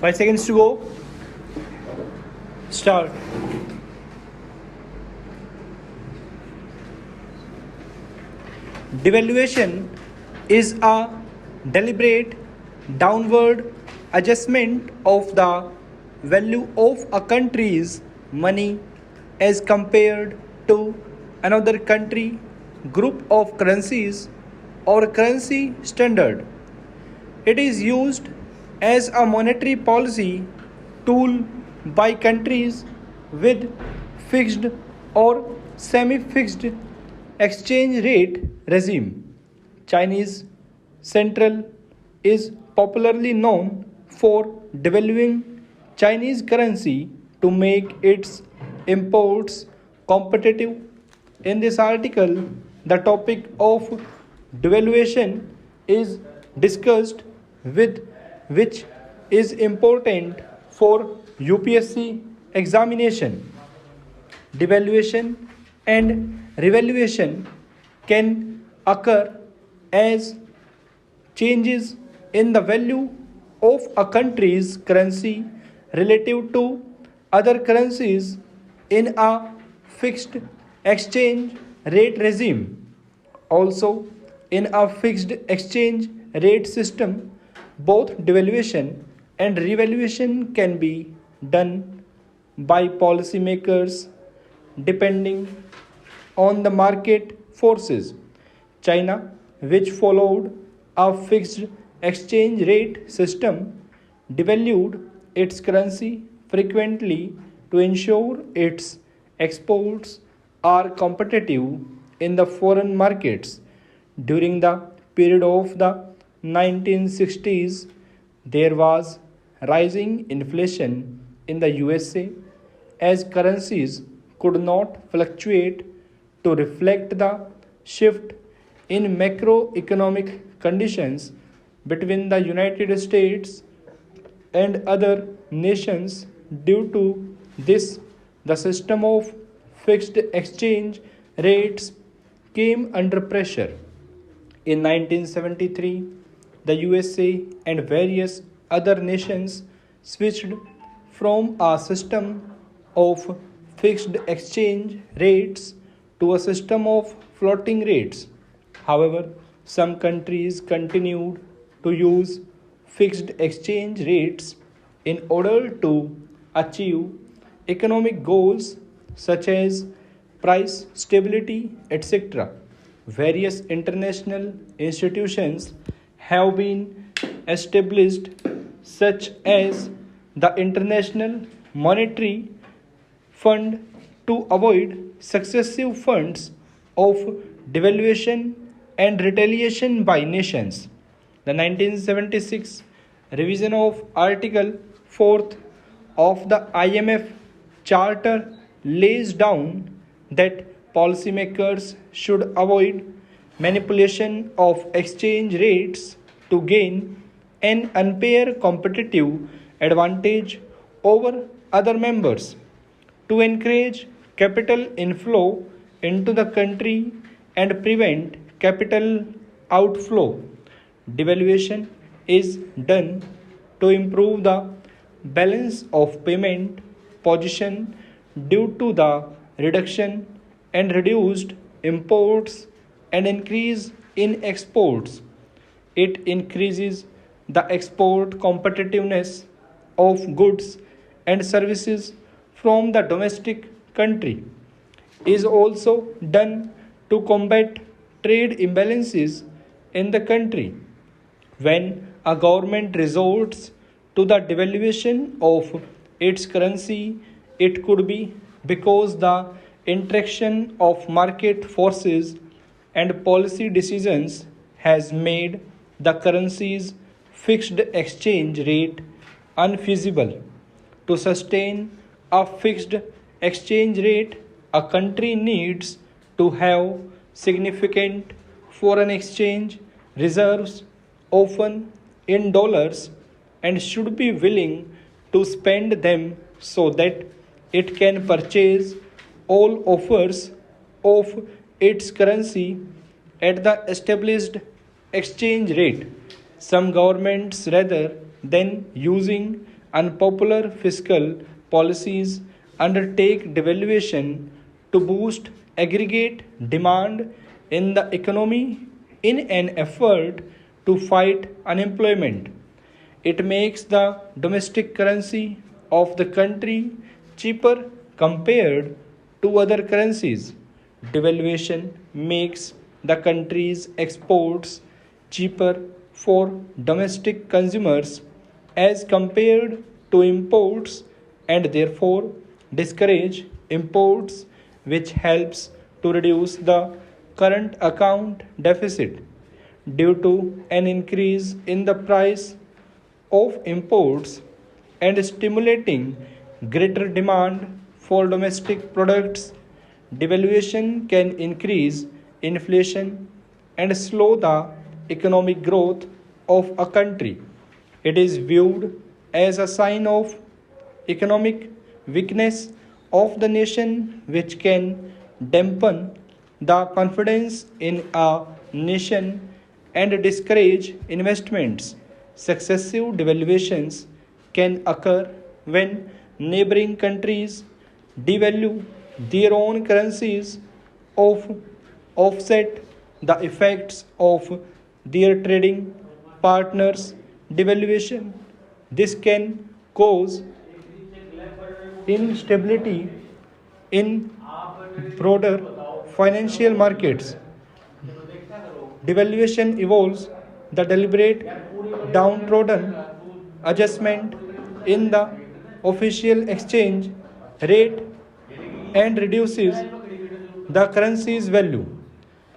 5 seconds to go. Start. Devaluation is a deliberate downward adjustment of the value of a country's money as compared to another country, group of currencies, or currency standard. It is used as a monetary policy tool by countries with fixed or semi-fixed exchange rate regime. Chinese Central is popularly known for devaluing Chinese currency to make its imports competitive. In this article, the topic of devaluation is discussed, with which is important for UPSC examination. Devaluation and revaluation can occur as changes in the value of a country's currency relative to other currencies in a fixed exchange rate regime. Also, in a fixed exchange rate system, both devaluation and revaluation can be done by policymakers depending on the market forces. China, which followed a fixed exchange rate system, devalued its currency frequently to ensure its exports are competitive in the foreign markets. During the period of the 1960s, there was rising inflation in the USA as currencies could not fluctuate to reflect the shift in macroeconomic conditions between the United States and other nations. Due to this, the system of fixed exchange rates came under pressure. In 1973, the USA and various other nations switched from a system of fixed exchange rates to a system of floating rates. However, some countries continued to use fixed exchange rates in order to achieve economic goals such as price stability, etc. Various international institutions have been established, such as the International Monetary Fund, to avoid successive funds of devaluation and retaliation by nations. The 1976 revision of Article 4 of the IMF Charter lays down that policymakers should avoid manipulation of exchange rates to gain an unfair competitive advantage over other members. To encourage capital inflow into the country and prevent capital outflow, devaluation is done to improve the balance of payment position due to the reduction and reduced imports and increase in exports. It increases the export competitiveness of goods and services from the domestic country. Is also done to combat trade imbalances in the country. When a government resorts to the devaluation of its currency, it could be because the interaction of market forces and policy decisions has made the currency's fixed exchange rate unfeasible. To sustain a fixed exchange rate, a country needs to have significant foreign exchange reserves, often in dollars, and should be willing to spend them so that it can purchase all offers of its currency at the established exchange rate. Some governments, rather than using unpopular fiscal policies undertake devaluation to boost aggregate demand in the economy in an effort to fight unemployment. It makes the domestic currency of the country cheaper compared to other currencies. Devaluation makes the country's exports cheaper for domestic consumers as compared to imports and therefore discourage imports, which helps to reduce the current account deficit due to an increase in the price of imports and stimulating greater demand for domestic products. Devaluation can increase inflation and slow the economic growth of a country. It is viewed as a sign of economic weakness of the nation, which can dampen the confidence in a nation and discourage investments. Successive devaluations can occur when neighboring countries devalue their own currencies of offset the effects of their trading partners' devaluation. This can cause instability in broader financial markets. Devaluation involves the deliberate downtrodden adjustment in the official exchange rate and reduces the currency's value.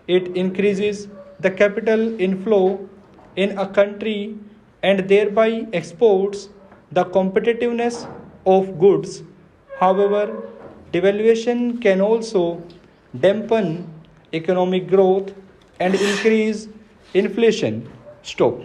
It increases the capital inflow in a country and thereby exports the competitiveness of goods. However, devaluation can also dampen economic growth and increase inflation. Stop.